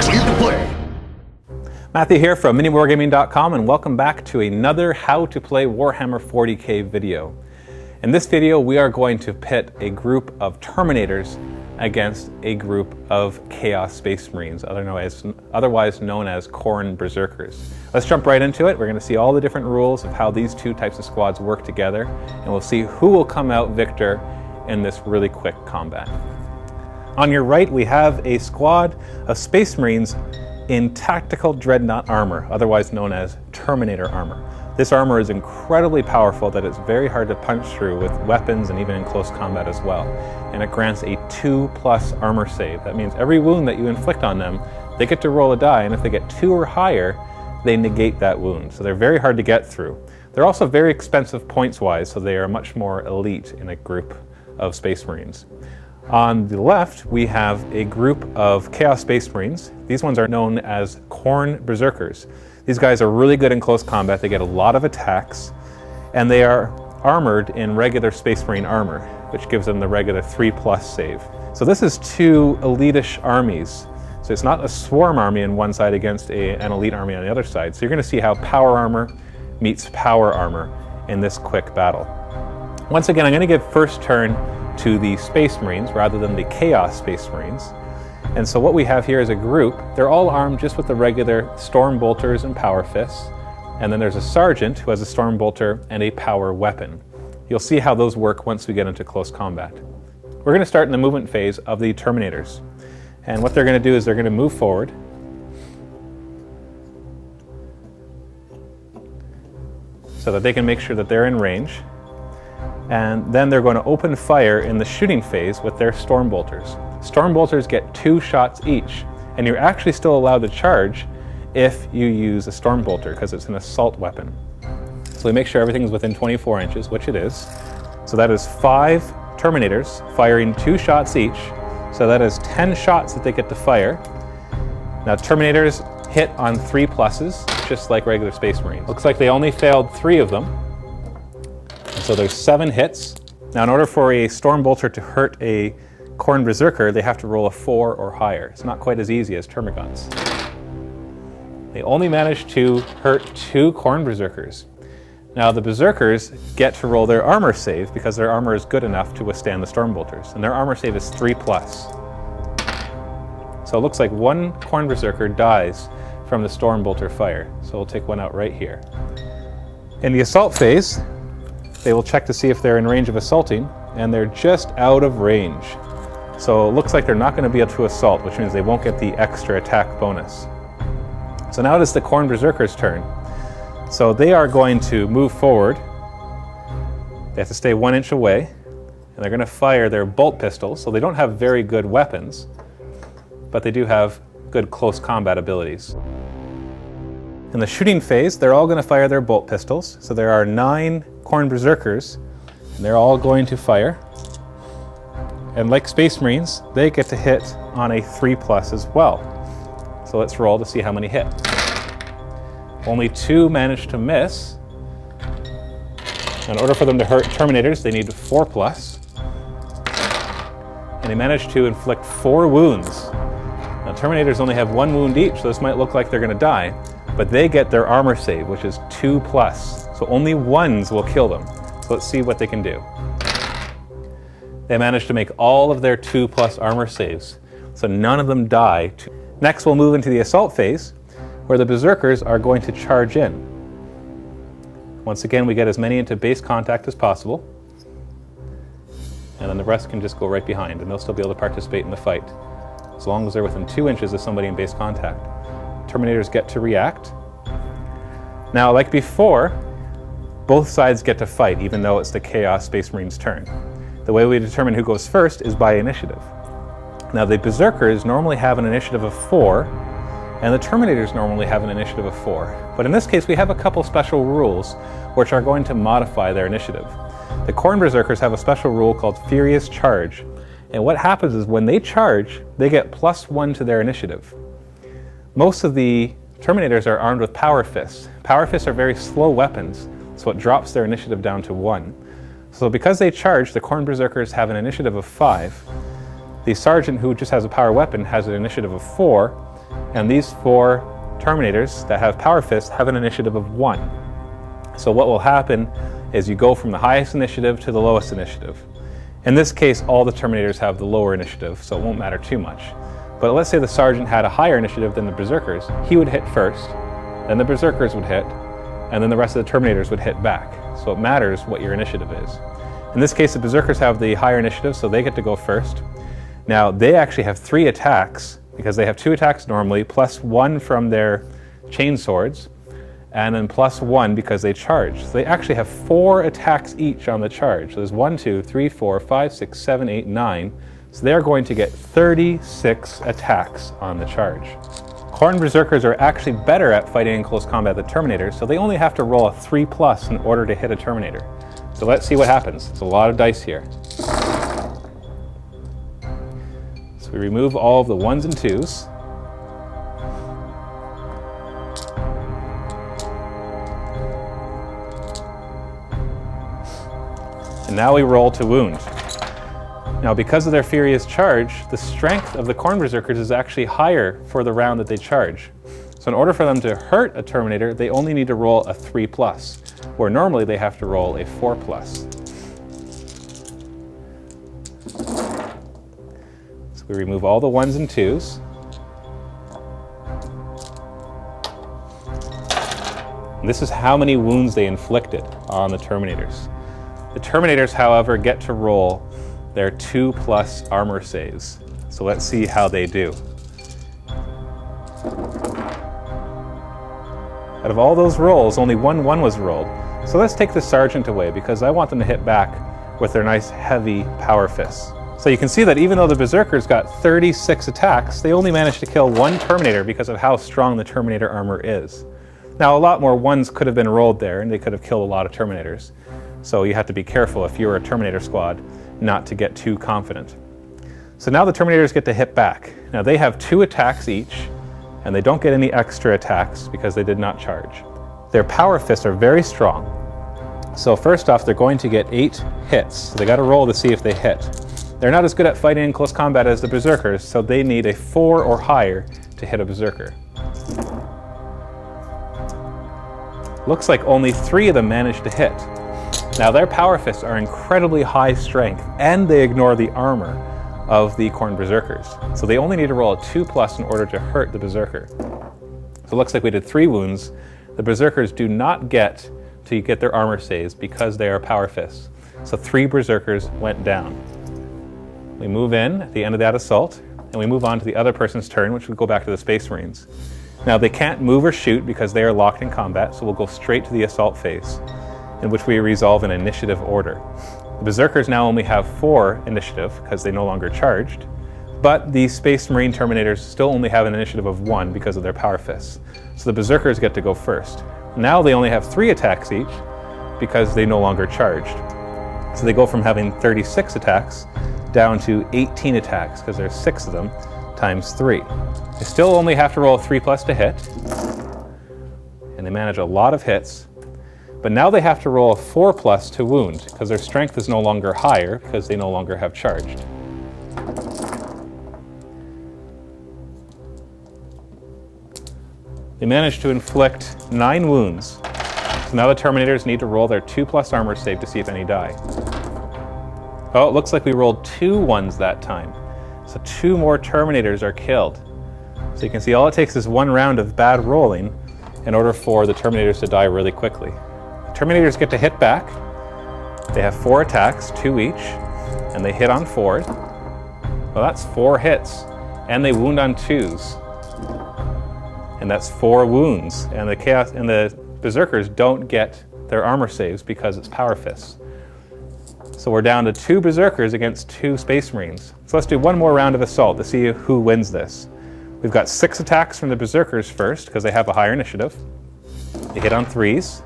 Clear to play. Matthew here from miniwargaming.com, and welcome back to another How to Play Warhammer 40k video. In this video, we are going to pit a group of Terminators against a group of Chaos Space Marines, otherwise known as Khorne Berserkers. Let's jump right into it. We're going to see all the different rules of how these two types of squads work together, and we'll see who will come out victor in this really quick combat. On your right, we have a squad of Space Marines in tactical dreadnought armor, otherwise known as Terminator armor. This armor is incredibly powerful that it's very hard to punch through with weapons and even in close combat as well. And it grants a 2+ armor save. That means every wound that you inflict on them, they get to roll a die, and if they get 2 or higher, they negate that wound. So they're very hard to get through. They're also very expensive points-wise, so they are much more elite in a group of Space Marines. On the left, we have a group of Chaos Space Marines. These ones are known as Khorne Berserkers. These guys are really good in close combat. They get a lot of attacks, and they are armored in regular Space Marine armor, which gives them the regular 3+ save. So this is two elitish armies. So it's not a swarm army on one side against an elite army on the other side. So you're going to see how power armor meets power armor in this quick battle. Once again, I'm going to give first turn to the Space Marines rather than the Chaos Space Marines. And so what we have here is a group. They're all armed just with the regular Storm Bolters and Power Fists. And then there's a Sergeant who has a Storm Bolter and a power weapon. You'll see how those work once we get into close combat. We're going to start in the movement phase of the Terminators. And what they're going to do is they're going to move forward. So that they can make sure that they're in range. And then they're going to open fire in the shooting phase with their Storm Bolters. Storm Bolters get 2 shots each, and you're actually still allowed to charge if you use a Storm Bolter, because it's an assault weapon. So we make sure everything's within 24 inches, which it is. So that is 5 Terminators firing 2 shots each, so that is 10 shots that they get to fire. Now Terminators hit on 3+, just like regular Space Marines. Looks like they only failed 3 of them. So there's 7 hits. Now in order for a Storm Bolter to hurt a Khorne Berserker, they have to roll a 4 or higher. It's not quite as easy as Termagants. They only managed to hurt 2 Khorne Berserkers. Now the Berserkers get to roll their armor save because their armor is good enough to withstand the Storm Bolters, and their armor save is 3+. So it looks like 1 Khorne Berserker dies from the Storm Bolter fire. So we'll take one out right here. In the assault phase, they will check to see if they're in range of assaulting, and they're just out of range. So it looks like they're not going to be able to assault, which means they won't get the extra attack bonus. So now it is the Khorne Berserkers' turn. So they are going to move forward. They have to stay 1 inch away, and they're going to fire their bolt pistols. So they don't have very good weapons, but they do have good close combat abilities. In the shooting phase, they're all going to fire their bolt pistols. So there are 9 Khorne Berserkers, and they're all going to fire. And like Space Marines, they get to hit on a 3+ as well. So let's roll to see how many hit. Only 2 managed to miss. In order for them to hurt Terminators, they need 4+. And they managed to inflict 4 wounds. Now Terminators only have 1 wound each, so this might look like they're going to die. But they get their armor save, which is 2+. So only 1s will kill them. So let's see what they can do. They managed to make all of their 2+ armor saves, so none of them die. Next, we'll move into the assault phase, where the Berserkers are going to charge in. Once again, we get as many into base contact as possible, and then the rest can just go right behind, and they'll still be able to participate in the fight, as long as they're within 2 inches of somebody in base contact. Terminators get to react. Now, like before, both sides get to fight, even though it's the Chaos Space Marines' turn. The way we determine who goes first is by initiative. Now, the Berserkers normally have an initiative of 4, and the Terminators normally have an initiative of 4. But in this case, we have a couple special rules which are going to modify their initiative. The Khorne Berserkers have a special rule called Furious Charge. And what happens is when they charge, they get +1 to their initiative. Most of the Terminators are armed with Power Fists. Power Fists are very slow weapons, so it drops their initiative down to 1. So because they charge, the Khorne Berserkers have an initiative of 5. The Sergeant, who just has a power weapon, has an initiative of 4, And these 4 Terminators that have Power Fists have an initiative of 1. So what will happen is you go from the highest initiative to the lowest initiative. In this case, all the Terminators have the lower initiative, so it won't matter too much. But let's say the Sergeant had a higher initiative than the Berserkers. He would hit first, then the Berserkers would hit, and then the rest of the Terminators would hit back. So it matters what your initiative is. In this case, the Berserkers have the higher initiative, so they get to go first. Now, they actually have 3 attacks, because they have 2 attacks normally, plus 1 from their chain swords, and then plus 1 because they charge. So they actually have 4 attacks each on the charge. So there's 1, 2, 3, 4, 5, 6, 7, 8, 9. So they're going to get 36 attacks on the charge. Khorne Berserkers are actually better at fighting in close combat than Terminators, so they only have to roll a 3+ in order to hit a Terminator. So let's see what happens. It's a lot of dice here. So we remove all of the 1s and 2s. And now we roll to wound. Now, because of their furious charge, the strength of the Khorne Berserkers is actually higher for the round that they charge. So in order for them to hurt a Terminator, they only need to roll a 3+, where normally they have to roll a 4+. So we remove all the 1s and 2s. And this is how many wounds they inflicted on the Terminators. The Terminators, however, get to roll their 2+ armor saves. So let's see how they do. Out of all those rolls, only 1 1 was rolled. So let's take the Sergeant away, because I want them to hit back with their nice heavy power fists. So you can see that even though the Berserkers got 36 attacks, they only managed to kill 1 Terminator because of how strong the Terminator armor is. Now, a lot more 1s could have been rolled there, and they could have killed a lot of Terminators. So you have to be careful if you're a Terminator squad not to get too confident. So now the Terminators get to hit back. Now they have 2 attacks each, and they don't get any extra attacks because they did not charge. Their power fists are very strong. So first off, they're going to get 8 hits. So they got to roll to see if they hit. They're not as good at fighting in close combat as the Berserkers, so they need a 4 or higher to hit a Berserker. Looks like only 3 of them managed to hit. Now their power fists are incredibly high strength, and they ignore the armor of the Khorne Berserkers. So they only need to roll a 2+ in order to hurt the Berserker. So it looks like we did 3 wounds. The Berserkers do not get to get their armor saves because they are power fists. So 3 Berserkers went down. We move in at the end of that assault, and we move on to the other person's turn, which will go back to the Space Marines. Now they can't move or shoot because they are locked in combat, so we'll go straight to the assault phase, in which we resolve in initiative order. The Berserkers now only have 4 initiative because they no longer charged, but the Space Marine Terminators still only have an initiative of 1 because of their power fists. So the Berserkers get to go first. Now they only have 3 attacks each because they no longer charged. So they go from having 36 attacks down to 18 attacks because there's 6 of them times 3. They still only have to roll a 3+ to hit, and they manage a lot of hits. But now they have to roll a 4+ to wound because their strength is no longer higher because they no longer have charged. They managed to inflict 9 wounds. So now the Terminators need to roll their 2+ armor save to see if any die. Oh, it looks like we rolled 2 1s that time. So 2 more Terminators are killed. So you can see all it takes is 1 round of bad rolling in order for the Terminators to die really quickly. The Terminators get to hit back. They have 4 attacks, 2 each, and they hit on 4s. Well, that's 4 hits, and they wound on 2s. And that's 4 wounds. And the Berserkers don't get their armor saves because it's power fists. So we're down to 2 Berserkers against 2 Space Marines. So let's do 1 more round of assault to see who wins this. We've got 6 attacks from the Berserkers first because they have a higher initiative. They hit on 3s.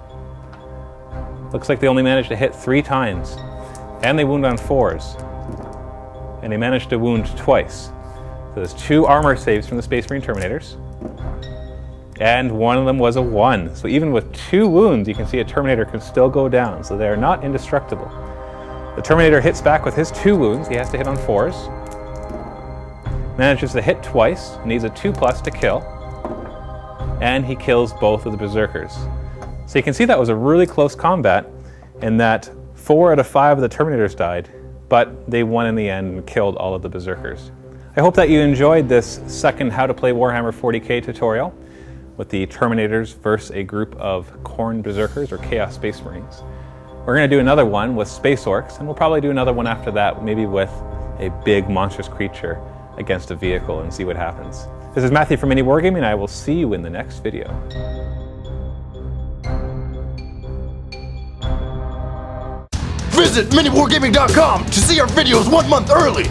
Looks like they only managed to hit 3 times. And they wound on 4s. And they managed to wound twice. So there's 2 armor saves from the Space Marine Terminators. And 1 of them was a 1. So even with 2 wounds, you can see a Terminator can still go down. So they are not indestructible. The Terminator hits back with his 2 wounds. He has to hit on 4s. Manages to hit twice, needs a 2+ to kill, and he kills both of the Berserkers. So you can see that was a really close combat in that 4 out of 5 of the Terminators died, but they won in the end and killed all of the Berserkers. I hope that you enjoyed this second How to Play Warhammer 40k tutorial with the Terminators versus a group of Khorne Berserkers or Chaos Space Marines. We're going to do another one with Space Orcs, and we'll probably do another one after that, maybe with a big monstrous creature against a vehicle and see what happens. This is Matthew from Mini Wargaming, and I will see you in the next video. Visit miniwargaming.com to see our videos 1 month early.